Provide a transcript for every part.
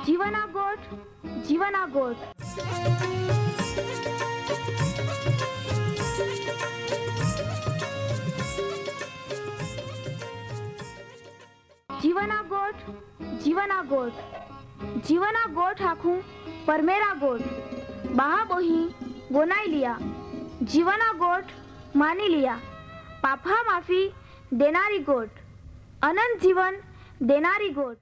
जीवना गोठ, जीवना गोठ। जीवना गोठ, जीवना गोठ। जीवना गोठ आखूं परमेरा गोठ। बाहा बोही बोनाई लिया। जीवना गोठ मानी लिया। पापा माफी देनारी गोठ। अनंत जीवन देनारी गोठ।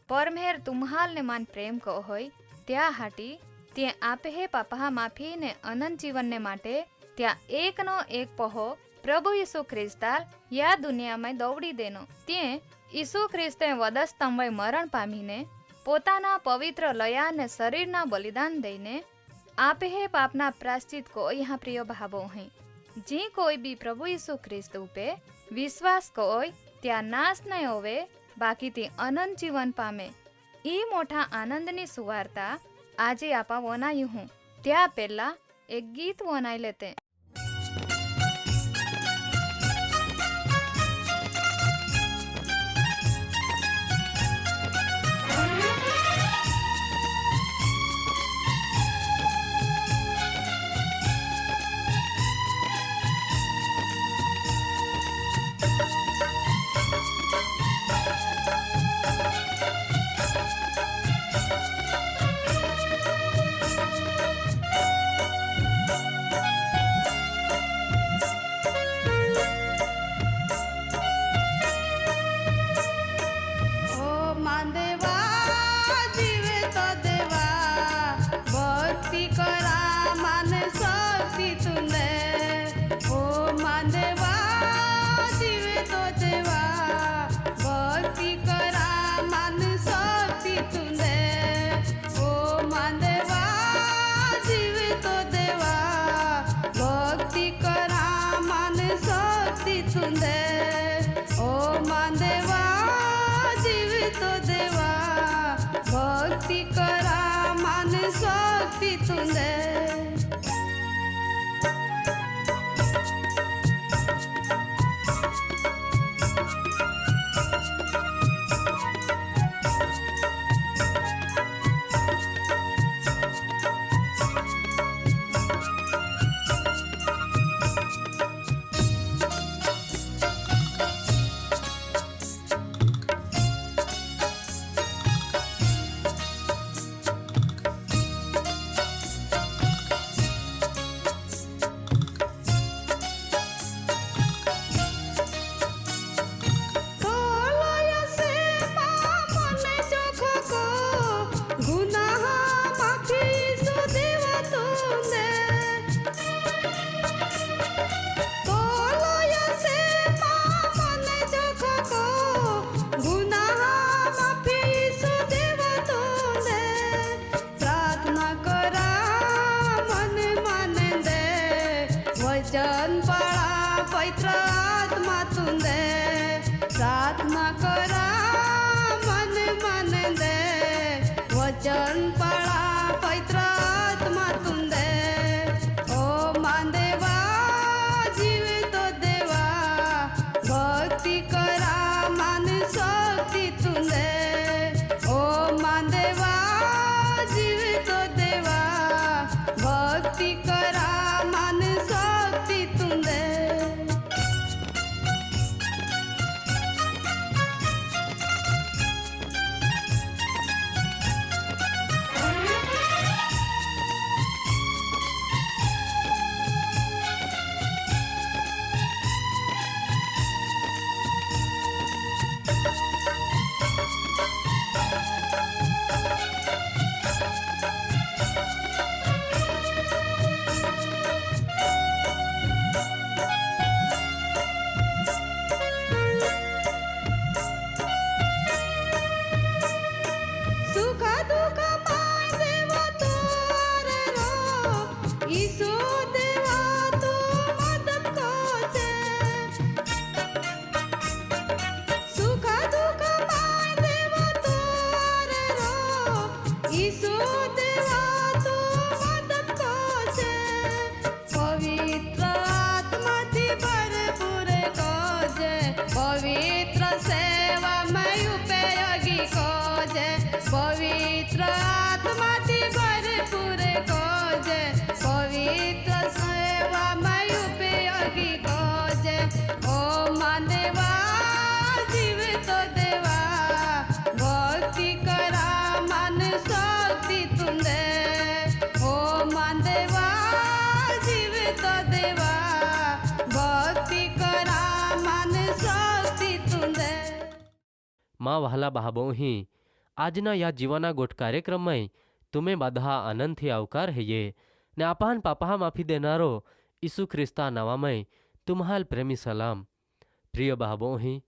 परमेर तुम्हाल ने मान प्रेम को होय त्या हाटी ते आपे हे पापा माफी ने अनंत जीवन ने माटे त्या एक नो एक पहो प्रभु यीशु ख्रिस्ताल या दुनिया में दौड़ी देनो ते यीशु ख्रिस्ते वधस्तंभे मरण पामीने पोताना पवित्र लया ने शरीरना बलिदान दईने आपे हे पापना प्रायश्चित को यहाँ प्रिय भावो हैं। जी कोई भी प्रभु यीशु ख्रिस्त उपे विश्वास कोय त्या नाश नहीं होवे बाकी ते अनंत जीवन पामे। ई मोटा आनंदनी सुवार्ता आजे आपा वनायु हूँ त्या पहला एक गीत वनाई लेते। માં વહાલા બહાબોહી આજના યા જીવાના ગોઠ કાર્યક્રમમાં તમે બધા આનંદથી આવકાર હૈયે ને આપાન પાપા માફી દેનારો ઈસુ ખ્રિસ્તા નાવામય તુમ્હાલ પ્રેમી સલામ. પ્રિય બહાબોહી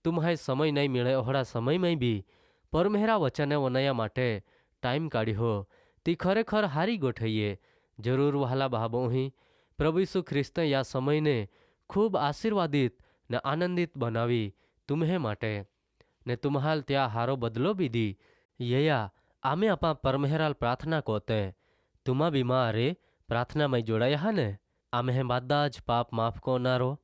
તુમ્હાય સમય નહીં મળે ઓહડા સમયમાં બી પરમેહરા વચને વનાયા માટે ટાઈમ કાઢ્યો તી ખરેખર હારી ગોઠઈએ. જરૂર વહાલા બહાબોહી પ્રભુ ઈસુ ખ્રિસ્તે યા સમયને ખૂબ આશીર્વાદિત ને આનંદિત બનાવી તુમ્હે માટે ને તુમ્હાલ ત્યાં હારો બદલો બીધી યયા આમે આપા પરમેહરાલ પ્રાર્થના કોતે તુમા બીમારે પ્રાર્થનામાં જોડાયા હા ને આમે બાદા જ પાપ માફ કોનારો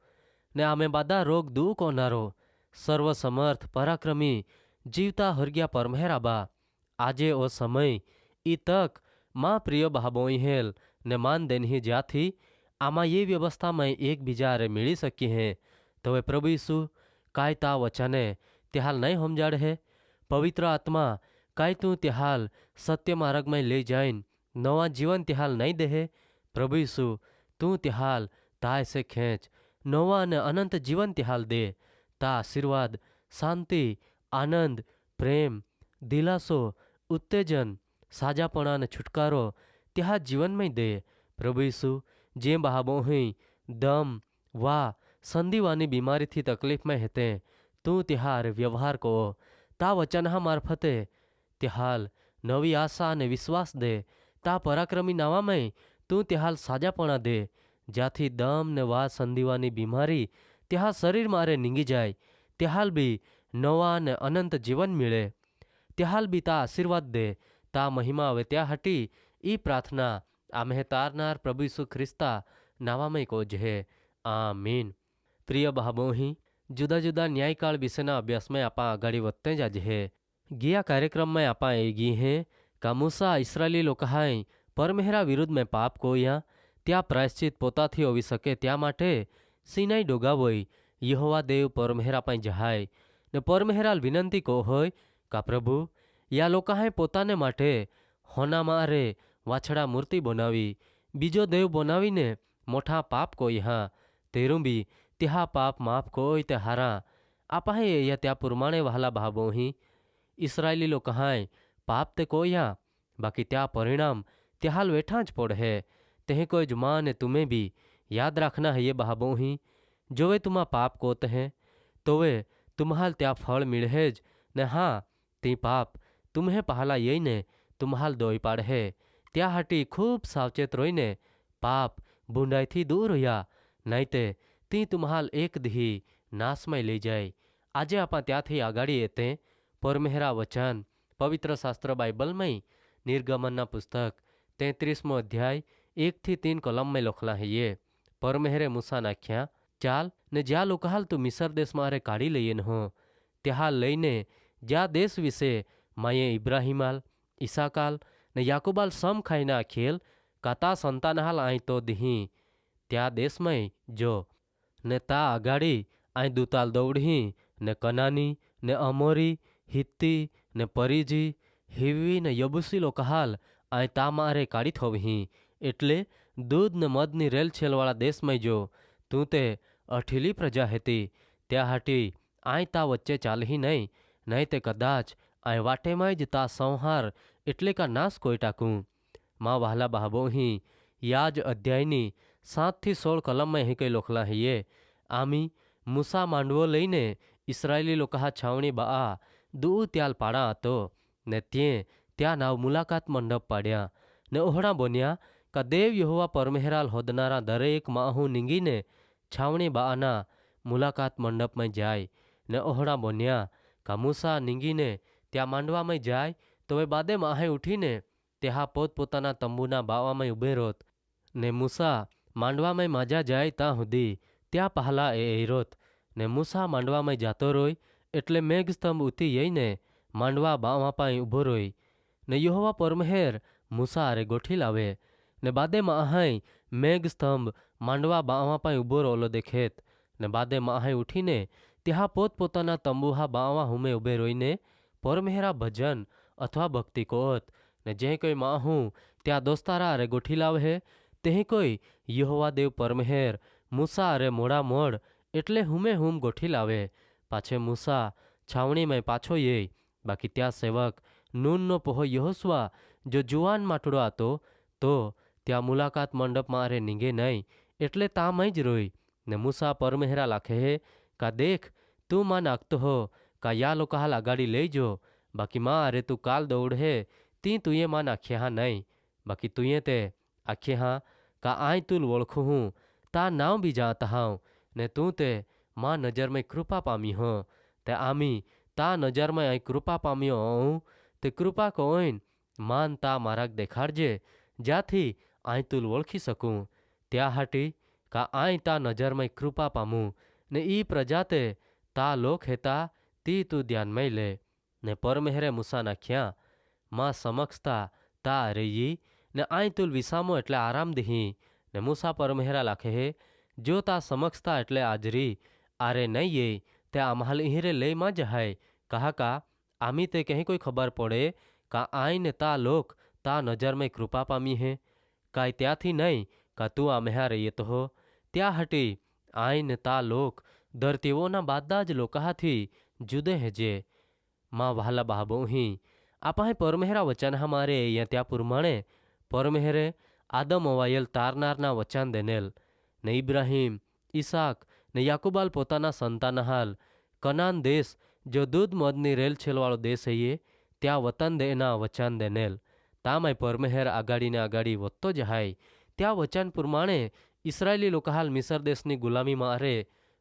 ને આમે બાદા રોગ દૂર કોનારો સર્વસમર્થ પરાક્રમી જીવતા હરગ્યા પરમેહરાબા આજે ઓ સમય ઈ તક માં પ્રિય બહાબોઈ હેલ ને માન દેનહી જ્યાથી આમાં ये વ્યવસ્થામાં એકબીજારે મેળી શકી હે તો પ્રભુ ઈસુ કાંઈ તા વચને ત્યાલ નહીં સમજાડ હે પવિત્ર આત્મા કાંઈ તું ત્યાલ સત્ય માર્ગમાં લઈ જાઈન નવા જીવન ત્યાલ નહીં દેહે પ્રભુ ઈસુ તું ત્યાલ તા એસે ખેંચ નવા અને અનંત જીવન ત્યાલ દે તા આશીર્વાદ શાંતિ આનંદ પ્રેમ દિલાસો ઉત્તેજન સાજાપણા અને છુટકારો ત્યાં જીવનમાં દે પ્રભુ ઈસુ જે બહાબોહી દમ વા સંધિવાની બીમારીથી તકલીફમાં હેતે તું ત્યાર વ્યવહાર કહો તા વચનહા મારફતે ત્યાલ નવી આશા અને વિશ્વાસ દે તા પરાક્રમી નાવામાં તું ત્યાલ સાજાપણા દે જ્યાંથી દમ ને વા સંધિવાની બીમારી ત્યાં શરીર મારે નીંગી જાય ત્યાલ બી નવા અને અનંત જીવન મળે ત્યાલ બી તા આશીર્વાદ દે તા મહિમા આવે ત્યાં હટી ઈ પ્રાર્થના આમે તારનાર પ્રભુ ઈસુ ખ્રિસ્તા નાવામય કોજહે આમીન. પ્રિય બહાબોહી જુદા જુદા ન્યાયકાળ વિશેના અભ્યાસમાં આપા આગાડી વધતે જ હે ગયા કાર્યક્રમમાં આપા એ ગી હે કા મૂસા ઇસરાયેલી લોકોહાય પરમેહરા વિરુદ્ધમાં પાપ કોયા ત્યાં પ્રાયશ્ચિત પોતાથી હોવી શકે ત્યાં માટે સિનાઈ ડોગાવોય યહોવા દેવ પરમેહરા પાસે જહાય ને પરમેહરાલ વિનંતી કહો હોય કા પ્રભુ યા લોકોહાય પોતાને માટે હોના મારે વાછડા મૂર્તિ બનાવી બીજો દેવ બનાવીને મોટા પાપ કોઈ હા તેરું બી ત્યાં પાપ માફ કોઈ તે હારા આપાહે યા ત્યાં પુરમાણે વહાલા બહાબોહી ઇસરાયેલી લોકોહાય પાપ તે કોયા બાકી ત્યાં પરિણામ ત્યાલ વેઠા જ પડે તે કોઈ જુમા ને તુમે બી યાદ રાખના है ये बहाबोही જોવે તુમા પાપ કોત હે તોવે તુમ્હાલ ત્યાં ફળ મિળહે જ ને હા તી પાપ તુમ્હે પહાલા યઈને તુમ્હાલ દોઈ પાડહે ત્યાં હાટી ખૂબ સાવચેત રોઈને પાપ ભૂંડાઈથી દૂર રહ્યા નહીં તે તી તુમ્હાલ એક દી નાશમાં લઈ જાય. આજે આપા ત્યાંથી આગાડી એતે પરમેહરા વચન પવિત્ર શાસ્ત્ર બાઇબલમાં નિર્ગમનના પુસ્તક 33મો અધ્યાય 1-3 કલમમાં લખલા હૈયે પરમેહરે મૂસા નાખ્યા ચાલ ને જ્યાં લોકો હાલ તું મિસર દેશમાં અરે કાઢી લઈએ ન હો ત્યાં લઈને જ્યાં દેશ વિશે માયે ઇબ્રાહિમાલ ઈસાકાલ ને યાકુબાલ સમ ખાઈને આખેલ કાતા સંતાન હાલ અહીં તો દિહી ત્યાં દેશમાં જો ને તા આગાડી અહીં દૂતાલ દૌડી ને કનાની ને અમોરી હિત્તી ને પરીજી હિવી ને યબુસી લોકો હાલ અહીં તા મારે કાઢી થવી એટલે દૂધ ને મદની રેલ છેલવાળા દેશમાં જો તું તે અઠીલી પ્રજા હતી ત્યાં હાટી આય તા વચ્ચે ચાલહી નહીં તે કદાચ આય વાટેમાં જ તા સંહાર એટલે કા નાશ કોઈ ટાકું. માં વહાલા બહાબોહી યાજ અધ્યાયની 7-16 કલમમાં અહીં કંઈ લોખલા હૈયે આમી મૂસા માંડવો લઈને ઇસરાયેલી લોકો છાવણી બા દૂ ત્યાલ પાડા હતો ને ત્યાં નાવ મુલાકાત મંડપ પાડ્યા ને ઓહડા બન્યા કા દેવ યહોવા પરમેહરાલ હોદનારા દરેક માહું નીંગીને છાવણી બાના મુલાકાત મંડપમાં જાય ને ઓહડા બન્યા કા મૂસા નીંગીને ત્યાં માંડવામાં જાય તો એ બાદે માહે ઉઠીને ત્યાં પોતપોતાના તંબુના બાવામાં ઉભે રોત ને મૂસા માંડવામાં માજા જાય ત્યાં સુધી ત્યાં પહલા એ રોત ને મૂસા માંડવામાં જાતો રોય એટલે મેઘસ્તંભ ઉતી જઈને માંડવા બાવા પાસે ઊભો રોય ને યહોવા પરમેહર મૂસા અરે ગોઠી લાવે ને બાદે માહાઈ મેઘસ્તંભ માંડવા બાવા પાસે ઊભો રોલો દેખેત ને બાદે માહાઈ ઉઠીને ત્યાં પોતપોતાના તંબુહા બાવા હુમે ઊભે રોઈને પરમેહરા ભજન અથવા ભક્તિ કોત ને જે કોઈ માહું ત્યાં દોસ્તારા અરે ગોઠી લાવે તે કોઈ યહોવા દેવ પરમેહર મૂસા અરે મોડા મોડ એટલે હુમે હુમ ગોઠી લાવે પાછે મૂસા છાવણીમાં પાછો યે. બાકી ત્યાં સેવક નૂનનો પહો યહોશવા જો જુવાન માટડો હતો તો ત્યાં મુલાકાત મંડપમાં અરે નીંગે નહીં, એટલે તામય જ રોઈ. ને મૂસા પરમેહરા લાખે હે કા દેખ તું માં નાખતો હો કા યા લોકો હાલ આગાડી લઈ જો. બાકી માં અરે તું કાલ દৌડ હે તી તુંએ માં નાખ્યા હા નહીં. બાકી તુંએ તે આખે હા કા આય તુલ ઓળખું હું તા નાવ બી જાતા હાઉં ને તું તે માં નજરમાં કૃપા પામી હો. તે આમી તા નજરમાં અહીં કૃપા પામ્યો હોઉં તે કૃપા કોઈન માન તા મારાક દેખાડજે જ્યાંથી આય તુલ ઓળખી શકું. ત્યાં હાટી કા આય તા નજરમાં કૃપા પામું ને ઈ પ્રજાતે તા લોક હેતા તી તું ધ્યાનમાં લે. ને પરમેહરે મૂસા નાખ્યા માં સમક્ષતા તા અરેયી ને આય તુલ વિસામો એટલે આરામ દહીં. ને મૂસા પરમેહરા લાખે હે જો તા સમક્ષતા એટલે આજરી આરે નહીં યે તે આમ્હાલ ઇહરે લઈ માં જહાય. કહા કા આમી તે કहीं કોઈ ખબર પડે કા આય ને તા લોક તા નજરમાં કૃપા પામી હે કાંઈ ત્યાંથી નહીં કા તું આમ્હા રહીએ તો હો. ત્યાં હટી આય ને તા લોક દર તેઓના બાદા જ લોકાથી જુદે હેજે. માં વહાલા બાબોહી આપાહે પરમેહરા વચન હમારે અહીંયા ત્યાં પુરમાણે પરમેહરે આદમ અવાયેલ તારનારના વચન દેનેલ ને ઇબ્રાહીમ ઈસાક ને યાકુબાલ પોતાના સંતાન હાલ કનાન દેશ જો દૂધ મદની રેલ છેલવાળો દેશ હૈયે ત્યાં વતન દેના વચન દેનેલ. તામાંય પરમેહર આગાડીને આગાડી વધતો જહાય. ત્યાં વચન પ્રમાણે ઇસરાયેલી લોકો હાલ મિસર દેશની ગુલામીમાં અરે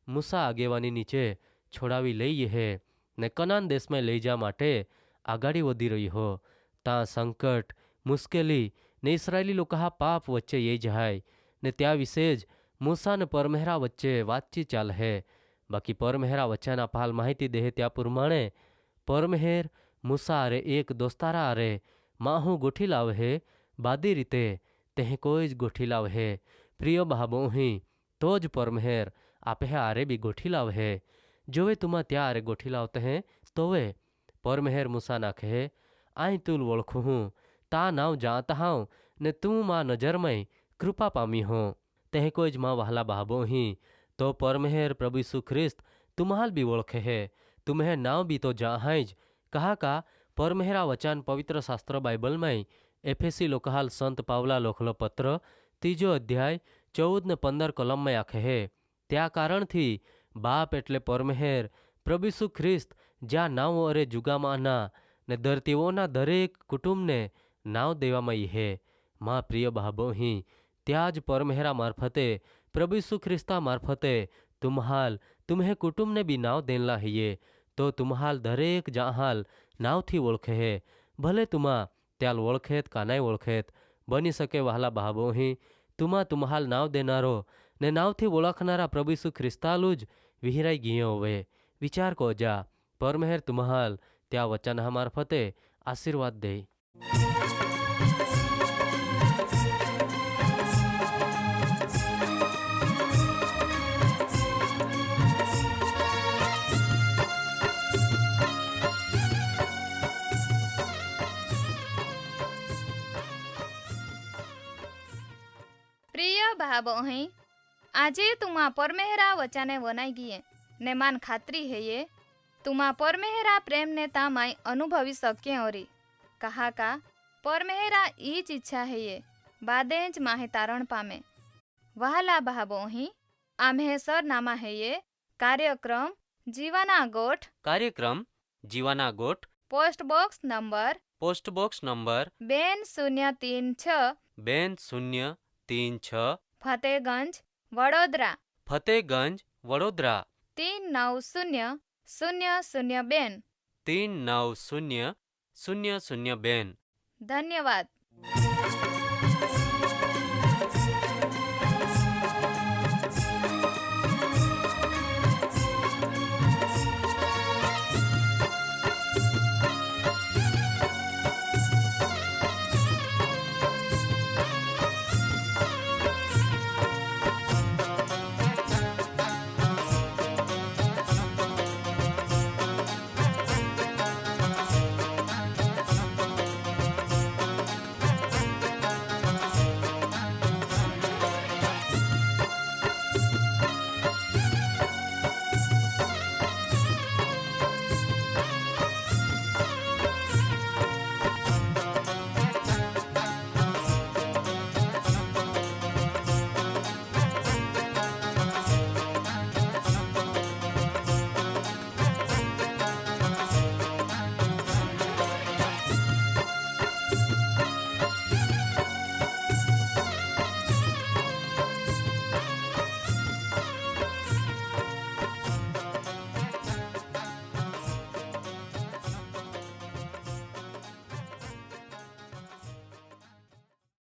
મૂસા આગેવાની નીચે છોડાવી લઈએ હે ને કનાન દેશમાં લઈ જા માટે આગાડી વધી રહી હો. ત્યાં સંકટ મુશ્કેલી ને ઇસરાયેલી લોકો હા પાપ વચ્ચે યે જહાય ને ત્યાં વિશે જ મૂસા ને પરમેહરા વચ્ચે વાતચીત ચાલે હે. બાકી પરમેહરા વચન આપાલ માહિતી દેહે ત્યાં પ્રમાણે પરમેહેર મૂસા અરે એક દોસ્તારા અરે માહું ગોઠી લાવે હે બાદી રીતે તે કોઈ જ ગોઠી લાવે હે. પ્રિય બાબોહી તો જ પરમેહેર આપે આરે બી ગોઠી લાવે હે. જોવે તુમાં ત્યાં આરે ગોઠી લાવતે હે તોવે પરમેહેર મૂસા નાખે હે આય તુલ ઓળખું હું તા નાવ જાતા હાઉં ને તું માં નજરમાં કૃપા પામી હો. તે કોઈ જ માં વહાલા બાબોહી તો પરમેહેર પ્રભુ ઈસુ ખ્રિસ્ત તુમ્હાલ બી ઓળખે હે તુમ્હે નાવ બી તો જાહાય જ. કહા કા પરમેહરા વચન પવિત્ર શાસ્ત્ર બાઇબલમાં એફેસી લોકાહાલ સંત પાવલા લોખલો પત્ર 3 અધ્યાય 14 ને 15 કલમમાં આખે હે. ત્યાં કારણથી બાપ એટલે પરમેહેર પ્રભુ ઈસુ ખ્રિસ્ત જ્યાં નાવ અરે જુગામાંના ને દર તેઓના દરેક કુટુંબને નાવ દેવામાં હે. માં પ્રિય બાબોહી ત્યાં જ પરમેહરા મારફતે પ્રભુ ઈસુ ખ્રિસ્તા મારફતે તુમ્હે કુટુંબને બી નાવ દેનલા હૈયે તો તુમ્હાલ દરેક જાહાલ નાવથી ઓળખે હે. ભલે તુમા ત્યાલ ઓળખેત કાનાય ઓળખેત બની શકે વહાલા બાબોહી તુમા તુમ્હાલ નાવ દેનારો ને નાવથી ઓળખનારા પ્રભુ ઈસુ ખ્રિસ્તાલું જ વિહરાઈ ગયો હવે. વિચાર કો જા પરમેહેર તુમ્હાલ ત્યાં વચન મારફતે આશીર્વાદ દે. પ્રિય ભાબોહી આજે તુમા પરમેહરા વચને વનાઈ ગયે ને માન ખાતરી હૈયે તુમા પરમેહરા પ્રેમ ને તામાય અનુભવી સકે ઓરી. કહા કા પરમેહરા ઈ જ ઈચ્છા હૈયે બાદે જ માહે તારણ પામે. વહાલા ભાબોહી આમ્હે સરનામા હૈયે કાર્યક્રમ જીવાના ગોઠ post box number 2036 Fatehganj Vadodara 390002. ધન્યવાદ.